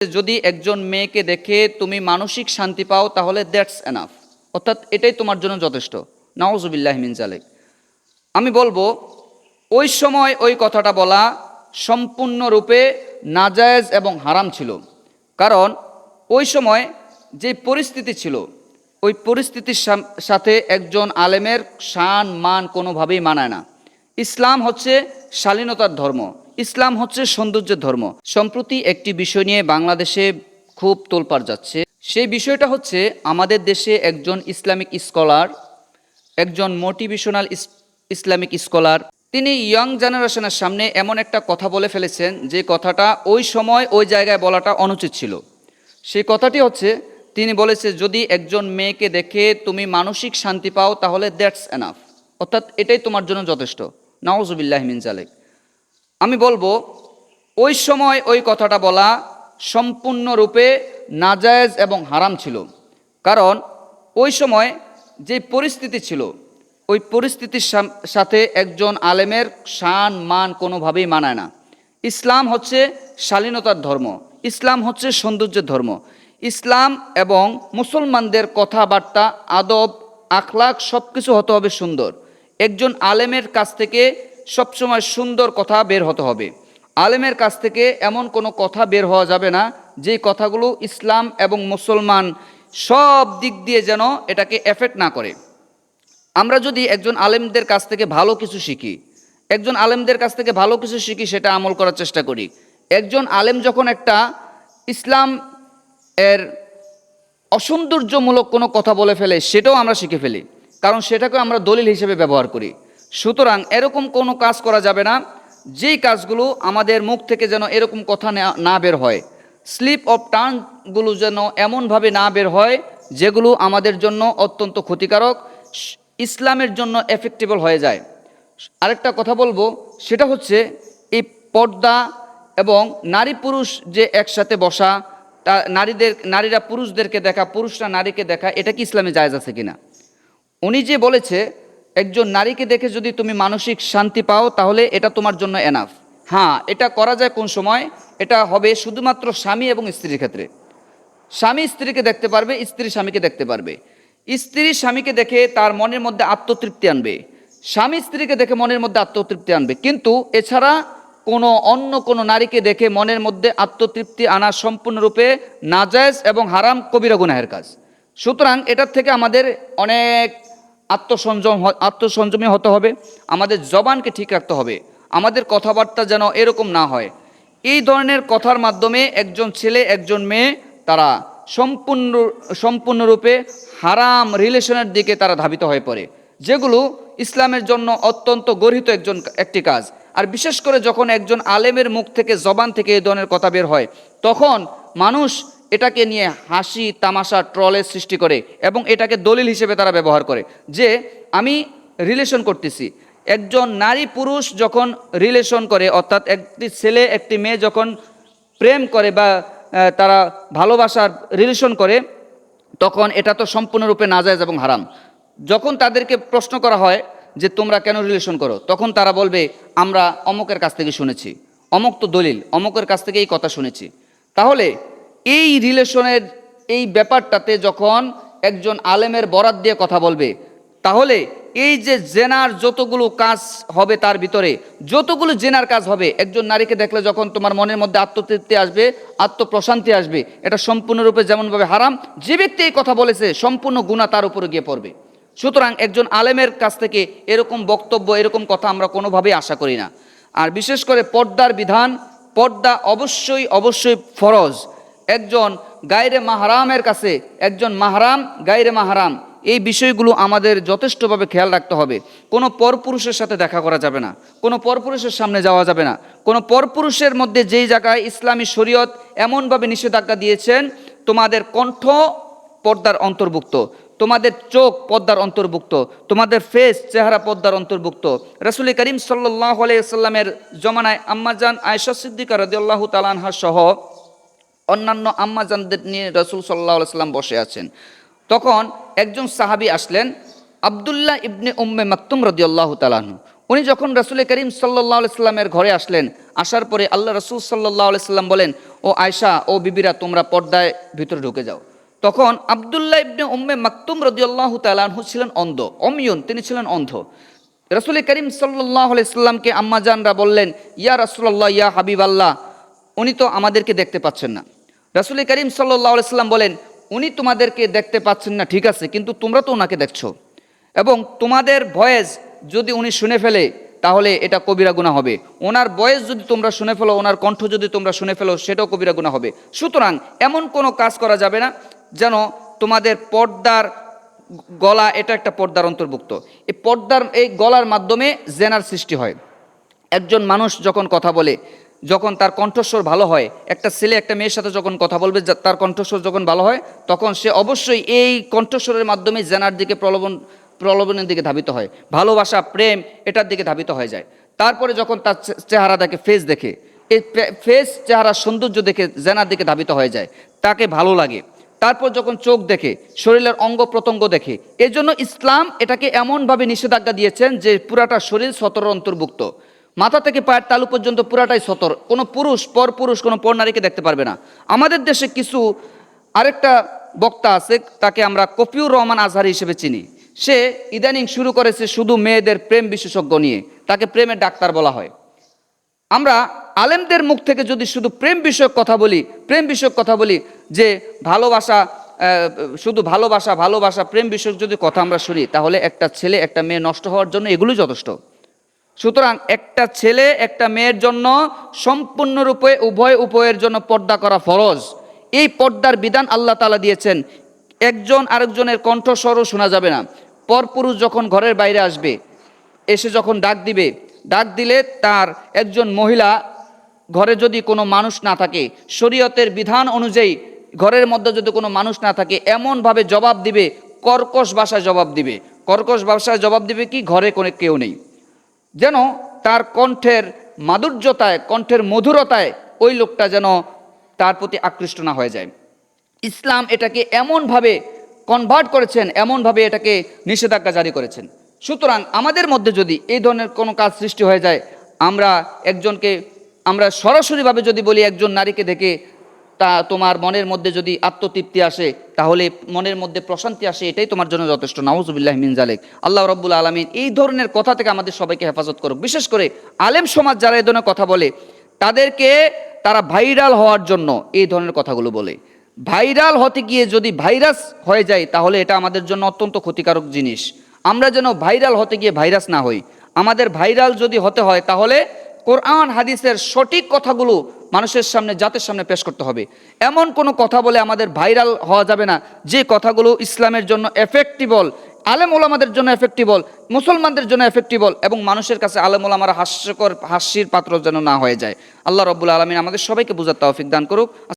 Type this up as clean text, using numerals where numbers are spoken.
যদি একজন মেয়েকে দেখে তুমি মানসিক শান্তি পাও তাহলে দ্যাটস এনাফ, অর্থাৎ এটাই তোমার জন্য যথেষ্ট। নাউজুবিল্লাহি মিন যালিক। আমি বলবো ওই সময় ওই কথাটা বলা সম্পূর্ণরূপে নাজায়েজ এবং হারাম ছিল। কারণ ওই সময় যে পরিস্থিতি ছিল, ওই পরিস্থিতির সাথে একজন আলেমের শান মান কোনোভাবেই মানায় না। ইসলাম হচ্ছে শালীনতার ধর্ম, ইসলাম হচ্ছে সৌন্দর্যের ধর্ম। সম্প্রতি একটি বিষয় নিয়ে বাংলাদেশে খুব তোলপাড় যাচ্ছে। সেই বিষয়টা হচ্ছে আমাদের দেশে একজন ইসলামিক স্কলার, একজন মোটিভেশনাল ইসলামিক স্কলার, তিনি ইয়ং জেনারেশনের সামনে এমন একটা কথা বলে ফেলেছেন যে কথাটা ওই সময় ওই জায়গায় বলাটা অনুচিত ছিল। সেই কথাটি হচ্ছে, তিনি বলেছে যদি একজন মেয়েকে দেখে তুমি মানসিক শান্তি পাও তাহলে দ্যাটস এনাফ, অর্থাৎ এটাই তোমার জন্য যথেষ্ট। নাউজুবিল্লাহি মিন যালিক। আমি বলবো ওই সময় ওই কথাটা বলা সম্পূর্ণরূপে নাজায়েজ এবং হারাম ছিল। কারণ ওই সময় যে পরিস্থিতি ছিল, ওই পরিস্থিতির সাথে একজন আলেমের শান মান কোনোভাবেই মানায় না। ইসলাম হচ্ছে শালীনতার ধর্ম, ইসলাম হচ্ছে সৌন্দর্যের ধর্ম। ইসলাম এবং মুসলমানদের কথাবার্তা, আদব, আখলাক সব কিছু হতে হবে সুন্দর। একজন আলেমের কাছ থেকে সবসময় সুন্দর কথা বের হতে হবে। আলেমের কাছ থেকে এমন কোনো কথা বের হওয়া যাবে না যেই কথাগুলো ইসলাম এবং মুসলমান সব দিক দিয়ে যেন এটাকে এফেক্ট না করে। আমরা যদি একজন আলেমদের কাছ থেকে ভালো কিছু শিখি, একজন আলেমদের কাছ থেকে ভালো কিছু শিখি, সেটা আমল করার চেষ্টা করি। একজন আলেম যখন একটা ইসলাম এর অসৌন্দর্যমূলক কোনো কথা বলে ফেলে, সেটাও আমরা শিখে ফেলি, কারণ সেটাকে আমরা দলিল হিসেবে ব্যবহার করি। সুতরাং এরকম কোনো কাজ করা যাবে না যেই কাজগুলো আমাদের মুখ থেকে যেন এরকম কথা না বের হয়। স্লিপ অফ টাঙ্গগুলো যেন এমনভাবে না বের হয় যেগুলো আমাদের জন্য অত্যন্ত ক্ষতিকারক, ইসলামের জন্য এফেক্টেবল হয়ে যায়। আরেকটা কথা বলবো, সেটা হচ্ছে এই পর্দা এবং নারী পুরুষ যে একসাথে বসা, তা নারীরা পুরুষদেরকে দেখা, পুরুষরা নারীকে দেখা, এটা কি ইসলামে জায়েজ আছে কিনা? উনি যে বলেছে একজন নারীকে দেখে যদি তুমি মানসিক শান্তি পাও তাহলে এটা তোমার জন্য এনাফ। হ্যাঁ, এটা করা যায় কোন সময়? এটা হবে শুধুমাত্র স্বামী এবং স্ত্রীর ক্ষেত্রে। স্বামী স্ত্রীকে দেখতে পারবে, স্ত্রী স্বামীকে দেখতে পারবে। স্ত্রী স্বামীকে দেখে তার মনের মধ্যে আত্মতৃপ্তি আনবে, স্বামী স্ত্রীকে দেখে মনের মধ্যে আত্মতৃপ্তি আনবে। কিন্তু এছাড়া অন্য কোনো নারীকে দেখে মনের মধ্যে আত্মতৃপ্তি আনা সম্পূর্ণরূপে নাজায়েজ এবং হারাম, কবিরা গুনাহের কাজ। সুতরাং এটার থেকে আমাদের অনেক আত্মসংযমী হতে হবে, আমাদের জবানকে ঠিক রাখতে হবে, আমাদের কথাবার্তা যেন এরকম না হয়। এই ধরনের কথার মাধ্যমে একজন ছেলে একজন মেয়ে তারা সম্পূর্ণরূপে হারাম রিলেশনের দিকে তারা ধাবিত হয়ে পড়ে, যেগুলো ইসলামের জন্য অত্যন্ত গর্হিত একটি কাজ। আর বিশেষ করে যখন একজন আলেমের মুখ থেকে, জবান থেকে এই ধরনের কথা বের হয়, তখন মানুষ এটাকে নিয়ে হাসি তামাশা ট্রলের সৃষ্টি করে এবং এটাকে দলিল হিসেবে তারা ব্যবহার করে যে আমি রিলেশন করতেছি। একজন নারী পুরুষ যখন রিলেশন করে, অর্থাৎ একটি ছেলে একটি মেয়ে যখন প্রেম করে বা তারা ভালোবাসার রিলেশন করে, তখন এটা তো সম্পূর্ণরূপে নাজায়েজ এবং হারাম। যখন তাদেরকে প্রশ্ন করা হয় যে তোমরা কেন রিলেশন করো, তখন তারা বলবে আমরা অমুকের কাছ থেকে শুনেছি, অমুক তো দলিল, অমুকের কাছ থেকে এই কথা শুনেছি। তাহলে এই রিলেশনের এই ব্যাপারটাতে যখন একজন আলেমের বরাত দিয়ে কথা বলবে, তাহলে এই যে জেনার যতগুলো কাজ হবে, তার ভিতরে যতগুলো জেনার কাজ হবে, একজন নারীকে দেখলে যখন তোমার মনের মধ্যে আত্মতৃপ্তি আসবে, আত্মপ্রশান্তি আসবে, এটা সম্পূর্ণরূপে যেমনভাবে হারাম, যে ব্যক্তি এই কথা বলেছে সম্পূর্ণ গুনাহ তার উপরে গিয়ে পড়বে। সুতরাং একজন আলেমের কাছ থেকে এরকম বক্তব্য, এরকম কথা আমরা কোনোভাবেই আশা করি না। আর বিশেষ করে পর্দার বিধান, পর্দা অবশ্যই অবশ্যই ফরজ। একজন গায়রে মাহরামের কাছে, একজন মাহরাম গায়রে মাহরাম, এই বিষয়গুলো আমাদের যথেষ্টভাবে খেয়াল রাখতে হবে। কোনো পরপুরুষের সাথে দেখা করা যাবে না, কোনো পরপুরুষের সামনে যাওয়া যাবে না। কোনো পরপুরুষের মধ্যে যেই জায়গায় ইসলামী শরীয়ত এমনভাবে নিষেধাজ্ঞা দিয়েছেন, তোমাদের কণ্ঠ পর্দার অন্তর্ভুক্ত, তোমাদের চোখ পর্দার অন্তর্ভুক্ত, তোমাদের ফেস চেহারা পর্দার অন্তর্ভুক্ত। রাসূল করিম সাল্লাল্লাহু আলাইহি ওয়াসাল্লামের জমানায় আম্মাজান আয়েশা সিদ্দিকা রাদিয়াল্লাহু তাআলা আনহা সহ অন্যান্য আম্মাজানদের নিয়ে রাসূল সাল্লাল্লাহু আলাইহি ওয়াসাল্লাম বসে আছেন। তখন একজন সাহাবী আসলেন, আব্দুল্লাহ ইবনে উম্মে মাকতুম রাদিয়াল্লাহু তাআলা আনহু। উনি যখন রাসূল করিম সাল্লাল্লাহু আলাইহি সাল্লামের ঘরে আসলেন, আসার পরে আল্লাহ রাসূল সাল্লাল্লাহু আলাইহি সাল্লাম বলেন, ও আয়েশা, ও বিবিরা, তোমরা পর্দায় ভিতরে ঢুকে যাও। তখন আব্দুল্লাহ ইবনে উম্মে মাকতুম রাদিয়াল্লাহু তাআলা আনহু ছিলেন অন্ধ, অমিয়ুন, তিনি ছিলেন অন্ধ। রাসূল করিম সাল্লাল্লাহু আলাইহি সাল্লামকে আম্মাজানরা বললেন, ইয়া রাসূলুল্লাহ, ইয়া হাবিবাল্লাহ, উনি তো আমাদেরকে দেখতে পাচ্ছেন না। রাসূল করিম সাল্লাল্লাহু আলাইহি সাল্লাম বলেন, উনি তোমাদেরকে দেখতে পাচ্ছেন না ঠিক আছে, কিন্তু তোমরা তো ওনাকে দেখছো, এবং তোমাদের ভয়েস যদি উনি শুনে ফেলে তাহলে এটা কবিরা গুনাহ হবে। ওনার ভয়েস যদি তোমরা শুনে ফেলো, ওনার কণ্ঠ যদি তোমরা শুনে ফেলো, সেটাও কবিরা গুনাহ হবে। সুতরাং এমন কোনো কাজ করা যাবে না যেন তোমাদের পর্দার গলা, এটা একটা পর্দার অন্তর্ভুক্ত। এই পর্দার এই গলার মাধ্যমে জেনার সৃষ্টি হয়। একজন মানুষ যখন কথা বলে, যখন তার কণ্ঠস্বর ভালো হয়, একটা ছেলে একটা মেয়ের সাথে যখন কথা বলবে, তার কণ্ঠস্বর যখন ভালো হয়, তখন সে অবশ্যই এই কণ্ঠস্বরের মাধ্যমে জেনার দিকে প্রলোভনের দিকে ধাবিত হয়, ভালোবাসা, প্রেম, এটার দিকে ধাবিত হয়ে যায়। তারপরে যখন তার চেহারা দেখে, ফেস দেখে, এই ফেস চেহারা সৌন্দর্য দেখে জেনার দিকে ধাবিত হয়ে যায়, তাকে ভালো লাগে। তারপর যখন চোখ দেখে, শরীরের অঙ্গ প্রত্যঙ্গ দেখে। এই জন্য ইসলাম এটাকে এমনভাবে নিষেধাজ্ঞা দিয়েছেন যে পুরাটা শরীর সতর অন্তর্ভুক্ত, মাথা থেকে পায়ের তালু পর্যন্ত পুরাটাই সতর। কোনো পুরুষ পর পুরুষ কোনো পর নারীকে দেখতে পারবে না। আমাদের দেশে কিছু আরেকটা বক্তা আছে, তাকে আমরা কফিউর রহমান আজহারি হিসেবে চিনি। সে ইদানিং শুরু করেছে শুধু মেয়েদের প্রেম বিশেষজ্ঞ নিয়ে, তাকে প্রেমের ডাক্তার বলা হয়। আমরা আলেমদের মুখ থেকে যদি শুধু প্রেম বিষয়ক কথা বলি যে ভালোবাসা, শুধু ভালোবাসা ভালোবাসা, প্রেম বিষয়ক যদি কথা আমরা শুনি, তাহলে একটা ছেলে একটা মেয়ে নষ্ট হওয়ার জন্য এগুলোই যথেষ্ট। সুতরাং একটা ছেলে একটা মেয়ের জন্য সম্পূর্ণরূপে উভয়ের জন্য পর্দা করা ফরজ। এই পর্দার বিধান আল্লাহ তাআলা দিয়েছেন। একজন আরেকজনের কণ্ঠস্বরও শোনা যাবে না। পরপুরুষ যখন ঘরের বাইরে আসবে, এসে যখন ডাক দিলে তার একজন মহিলা, ঘরে যদি কোনো মানুষ না থাকে, শরীয়তের বিধান অনুযায়ী ঘরের মধ্যে যদি কোনো মানুষ না থাকে, এমনভাবে জবাব দিবে, কর্কশ ভাষায় জবাব দিবে কি, ঘরে কোনো কেউ নেই, যেন তার কণ্ঠের মাধুর্যতায়, কণ্ঠের মধুরতায় ওই লোকটা যেন তার প্রতি আকৃষ্ট না হয়ে যায়। ইসলাম এটাকে এমনভাবে কনভার্ট করেছেন, এমনভাবে এটাকে নিষেধাজ্ঞা জারি করেছেন। সুতরাং আমাদের মধ্যে যদি এই ধরনের কোনো কাজ সৃষ্টি হয়ে যায়, আমরা সরাসরিভাবে যদি বলি, একজন নারীকে দেখে তোমার মনের মধ্যে যদি আত্মতৃপ্তি আসে, তাহলে মনের মধ্যে প্রশান্তি আসে, এটাই তোমার জন্য যথেষ্ট। নাউজুবিল্লাহি মিন যালিক। আল্লাহ রাব্বুল আলামিন এই ধরনের কথা থেকে আমাদের সবাইকে হেফাজত করুক। বিশেষ করে আলেম সমাজ যারা এই ধরনের কথা বলে, তারা ভাইরাল হওয়ার জন্য এই ধরনের কথাগুলো বলে। ভাইরাল হতে গিয়ে যদি ভাইরাস হয়ে যায়, তাহলে এটা আমাদের জন্য অত্যন্ত ক্ষতিকারক জিনিস। আমরা যেন ভাইরাল হতে গিয়ে ভাইরাস না হই। আমাদের ভাইরাল যদি হতে হয়, তাহলে কোরআন হাদিসের সঠিক কথাগুলো মানুষের সামনে, জাতির সামনে পেশ করতে হবে। এমন কোনো কথা বলে আমাদের ভাইরাল হওয়া যাবে না যে কথাগুলো ইসলামের জন্য এফেক্টিবল, আলেম ওলামাদের জন্য এফেক্টিবল, মুসলমানদের জন্য এফেক্টিবল, এবং মানুষের কাছে আলেম ওলামারা হাস্যের পাত্র যেন না হয়ে যায়। আল্লাহ রাব্বুল আলামিন আমাদের সবাইকে বুঝার তৌফিক দান করুক।